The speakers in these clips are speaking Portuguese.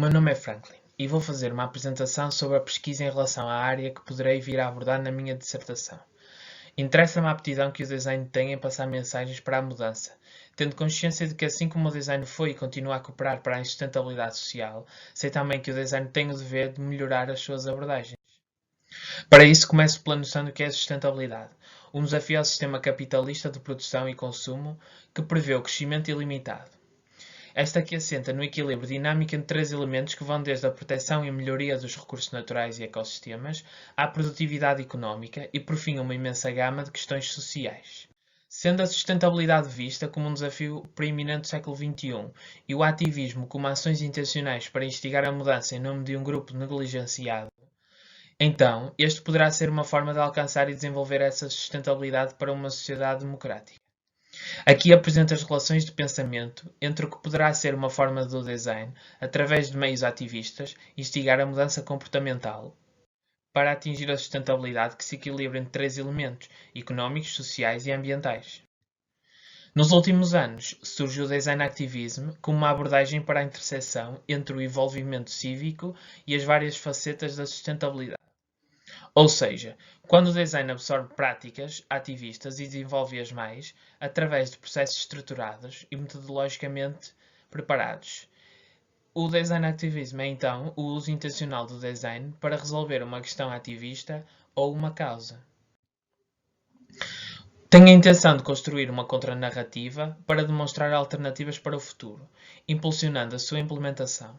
meu nome é Franklin e vou fazer uma apresentação sobre a pesquisa em relação à área que poderei vir a abordar na minha dissertação. Interessa-me a aptidão que o design tem em passar mensagens para a mudança, tendo consciência de que assim como o design foi e continua a cooperar para a sustentabilidade social, sei também que o design tem o dever de melhorar as suas abordagens. Para isso, começo pela noção do que é sustentabilidade, um desafio ao sistema capitalista de produção e consumo que prevê o crescimento ilimitado. Esta aqui assenta no equilíbrio dinâmico entre três elementos que vão desde a proteção e a melhoria dos recursos naturais e ecossistemas, à produtividade económica e, por fim, uma imensa gama de questões sociais. Sendo a sustentabilidade vista como um desafio preeminente do século XXI e o ativismo como ações intencionais para instigar a mudança em nome de um grupo negligenciado, então este poderá ser uma forma de alcançar e desenvolver essa sustentabilidade para uma sociedade democrática. Aqui apresento as relações de pensamento entre o que poderá ser uma forma do design, através de meios ativistas, instigar a mudança comportamental, para atingir a sustentabilidade que se equilibra entre três elementos, económicos, sociais e ambientais. Nos últimos anos, surge o design activism como uma abordagem para a interseção entre o envolvimento cívico e as várias facetas da sustentabilidade. Ou seja, quando o design absorve práticas ativistas e desenvolve-as mais, através de processos estruturados e metodologicamente preparados. O design activism é então o uso intencional do design para resolver uma questão ativista ou uma causa. Tem a intenção de construir uma contranarrativa para demonstrar alternativas para o futuro, impulsionando a sua implementação.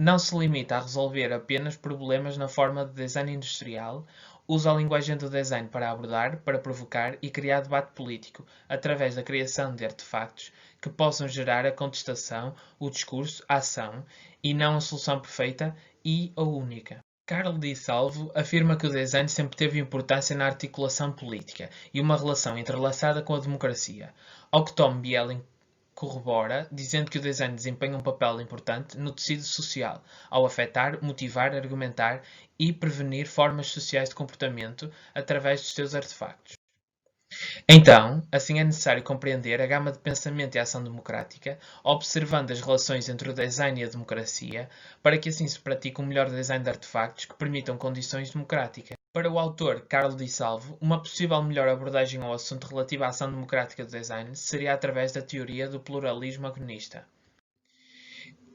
Não se limita a resolver apenas problemas na forma de design industrial, usa a linguagem do design para abordar, para provocar e criar debate político, através da criação de artefactos que possam gerar a contestação, o discurso, a ação, e não a solução perfeita e ou única. Carl Di Salvo afirma que o design sempre teve importância na articulação política e uma relação entrelaçada com a democracia, ao que Tom Bielin corrobora, dizendo que o design desempenha um papel importante no tecido social, ao afetar, motivar, argumentar e prevenir formas sociais de comportamento através dos seus artefactos. Então, assim é necessário compreender a gama de pensamento e ação democrática, observando as relações entre o design e a democracia, para que assim se pratique um melhor design de artefactos que permitam condições democráticas. Para o autor Carlo Di Salvo, uma possível melhor abordagem ao assunto relativo à ação democrática do design seria através da teoria do pluralismo agonista.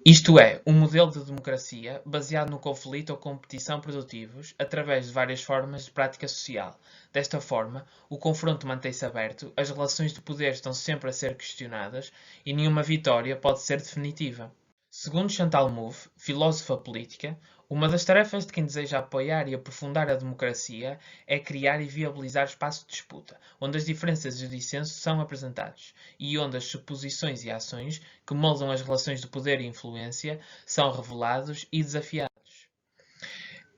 Isto é, um modelo de democracia baseado no conflito ou competição produtivos através de várias formas de prática social. Desta forma, o confronto mantém-se aberto, as relações de poder estão sempre a ser questionadas e nenhuma vitória pode ser definitiva. Segundo Chantal Mouffe, filósofa política, uma das tarefas de quem deseja apoiar e aprofundar a democracia é criar e viabilizar espaço de disputa, onde as diferenças e o dissenso são apresentados, e onde as suposições e ações que moldam as relações de poder e influência são revelados e desafiados.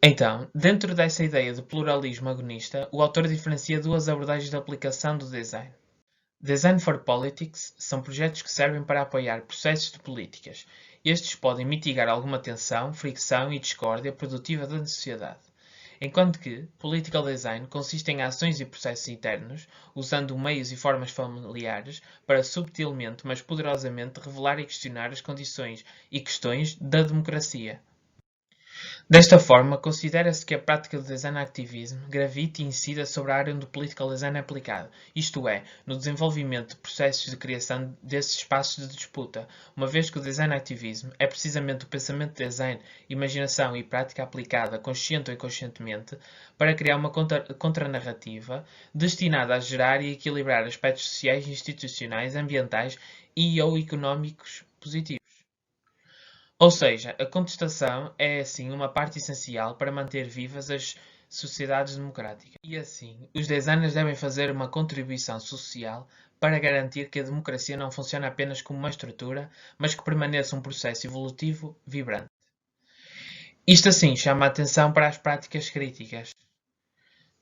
Então, dentro dessa ideia de pluralismo agonista, o autor diferencia duas abordagens de aplicação do design. Design for Politics são projetos que servem para apoiar processos de políticas. Estes podem mitigar alguma tensão, fricção e discórdia produtiva da sociedade. Enquanto que Political Design consiste em ações e processos internos, usando meios e formas familiares para subtilmente, mas poderosamente revelar e questionar as condições e questões da democracia. Desta forma, considera-se que a prática do design activism gravita e incida sobre a área onde o political design é aplicado, isto é, no desenvolvimento de processos de criação desses espaços de disputa, uma vez que o design activism é precisamente o pensamento de design, imaginação e prática aplicada, consciente ou inconscientemente, para criar uma contranarrativa destinada a gerar e equilibrar aspectos sociais, institucionais, ambientais e ou económicos positivos. Ou seja, a contestação é assim uma parte essencial para manter vivas as sociedades democráticas. E assim, os designers devem fazer uma contribuição social para garantir que a democracia não funcione apenas como uma estrutura, mas que permaneça um processo evolutivo vibrante. Isto assim chama a atenção para as práticas críticas.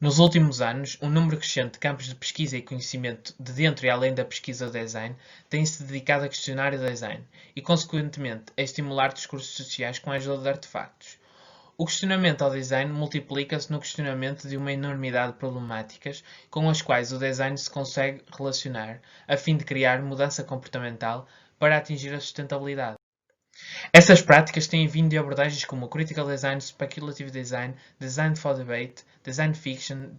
Nos últimos anos, um número crescente de campos de pesquisa e conhecimento de dentro e além da pesquisa do design têm-se dedicado a questionar o design e, consequentemente, a estimular discursos sociais com a ajuda de artefactos. O questionamento ao design multiplica-se no questionamento de uma enormidade de problemáticas com as quais o design se consegue relacionar, a fim de criar mudança comportamental para atingir a sustentabilidade. Essas práticas têm vindo de abordagens como o Critical Design, Speculative Design, Design for Debate, Design Fiction,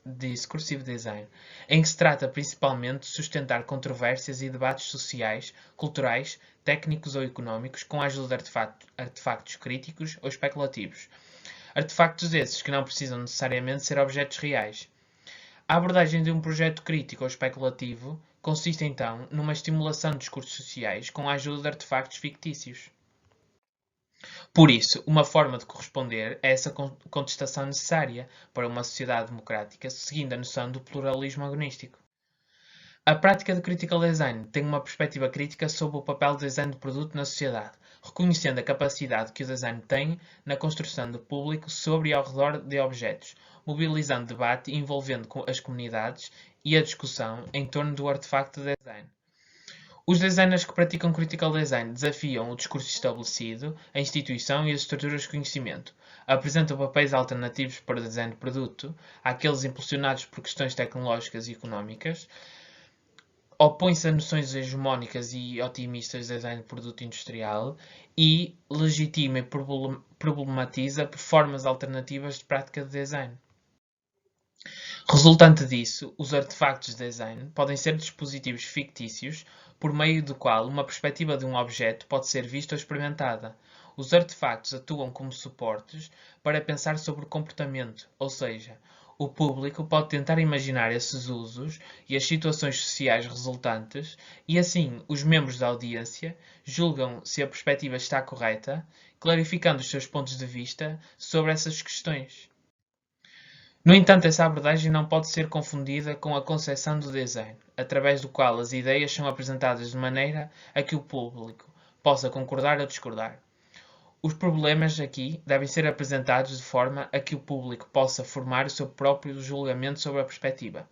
Discursive Design, em que se trata principalmente de sustentar controvérsias e debates sociais, culturais, técnicos ou económicos com a ajuda de artefactos críticos ou especulativos. Artefactos esses que não precisam necessariamente ser objetos reais. A abordagem de um projeto crítico ou especulativo consiste então numa estimulação de discursos sociais com a ajuda de artefactos fictícios. Por isso, uma forma de corresponder a essa contestação necessária para uma sociedade democrática, seguindo a noção do pluralismo agonístico. A prática de Critical Design tem uma perspectiva crítica sobre o papel do design de produto na sociedade, reconhecendo a capacidade que o design tem na construção de público sobre e ao redor de objetos, mobilizando debate envolvendo as comunidades e a discussão em torno do artefacto de design. Os designers que praticam Critical Design desafiam o discurso estabelecido, a instituição e as estruturas de conhecimento, apresentam papéis alternativos para o design de produto, àqueles impulsionados por questões tecnológicas e económicas, opõe-se a noções hegemónicas e otimistas de design de produto industrial e legitima e problematiza formas alternativas de prática de design. Resultante disso, os artefactos de design podem ser dispositivos fictícios por meio do qual uma perspectiva de um objeto pode ser vista ou experimentada. Os artefactos atuam como suportes para pensar sobre o comportamento, ou seja, o público pode tentar imaginar esses usos e as situações sociais resultantes e assim os membros da audiência julgam se a perspectiva está correta, clarificando os seus pontos de vista sobre essas questões. No entanto, essa abordagem não pode ser confundida com a concepção do design, através do qual as ideias são apresentadas de maneira a que o público possa concordar ou discordar. Os problemas aqui devem ser apresentados de forma a que o público possa formar o seu próprio julgamento sobre a perspectiva.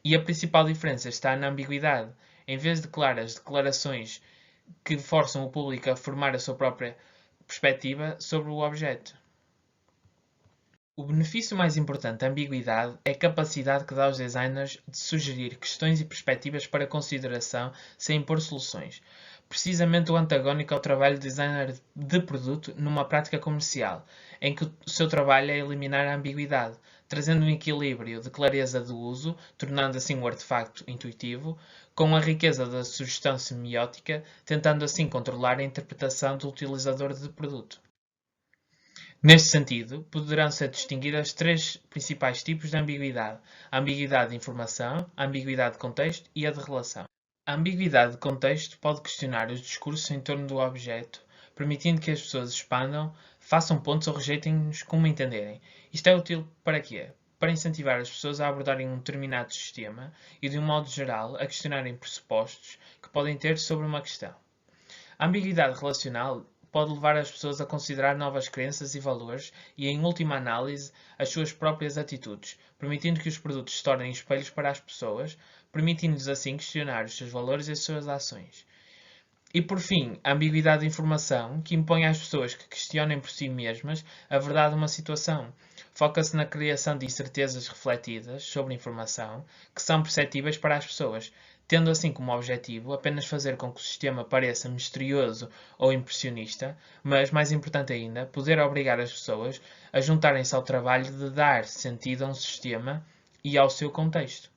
E a principal diferença está na ambiguidade. Em vez de claras declarações que forçam o público a formar a sua própria perspectiva sobre o objeto. O benefício mais importante da ambiguidade é a capacidade que dá aos designers de sugerir questões e perspectivas para consideração sem impor soluções. Precisamente o antagónico ao trabalho de designer de produto numa prática comercial, em que o seu trabalho é eliminar a ambiguidade, trazendo um equilíbrio de clareza do uso, tornando assim o artefacto intuitivo, com a riqueza da sugestão semiótica, tentando assim controlar a interpretação do utilizador de produto. Neste sentido, poderão ser distinguidas três principais tipos de ambiguidade: a ambiguidade de informação, a ambiguidade de contexto e a de relação. A ambiguidade de contexto pode questionar os discursos em torno do objeto, permitindo que as pessoas expandam, façam pontos ou rejeitem-nos como entenderem. Isto é útil para quê? Para incentivar as pessoas a abordarem um determinado sistema e, de um modo geral, a questionarem pressupostos que podem ter sobre uma questão. A ambiguidade relacional pode levar as pessoas a considerar novas crenças e valores e, em última análise, as suas próprias atitudes, permitindo que os produtos se tornem espelhos para as pessoas, permitindo-lhes assim questionar os seus valores e as suas ações. E, por fim, a ambiguidade de informação, que impõe às pessoas que questionem por si mesmas a verdade de uma situação. Foca-se na criação de incertezas refletidas sobre a informação que são perceptíveis para as pessoas, tendo assim como objetivo apenas fazer com que o sistema pareça misterioso ou impressionista, mas, mais importante ainda, poder obrigar as pessoas a juntarem-se ao trabalho de dar sentido a um sistema e ao seu contexto.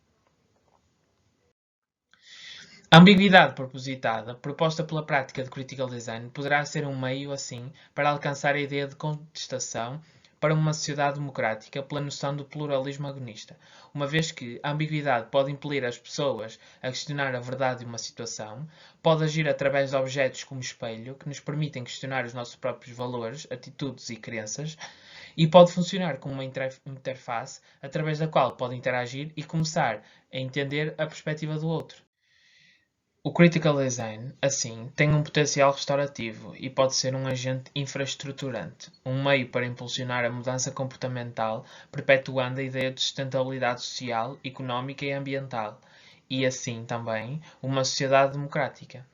A ambiguidade propositada, proposta pela prática de Critical Design, poderá ser um meio, assim, para alcançar a ideia de contestação para uma sociedade democrática pela noção do pluralismo agonista, uma vez que a ambiguidade pode impelir as pessoas a questionar a verdade de uma situação, pode agir através de objetos como espelho, que nos permitem questionar os nossos próprios valores, atitudes e crenças, e pode funcionar como uma interface através da qual pode interagir e começar a entender a perspectiva do outro. O Critical Design, assim, tem um potencial restaurativo e pode ser um agente infraestruturante, um meio para impulsionar a mudança comportamental, perpetuando a ideia de sustentabilidade social, económica e ambiental, e assim também uma sociedade democrática.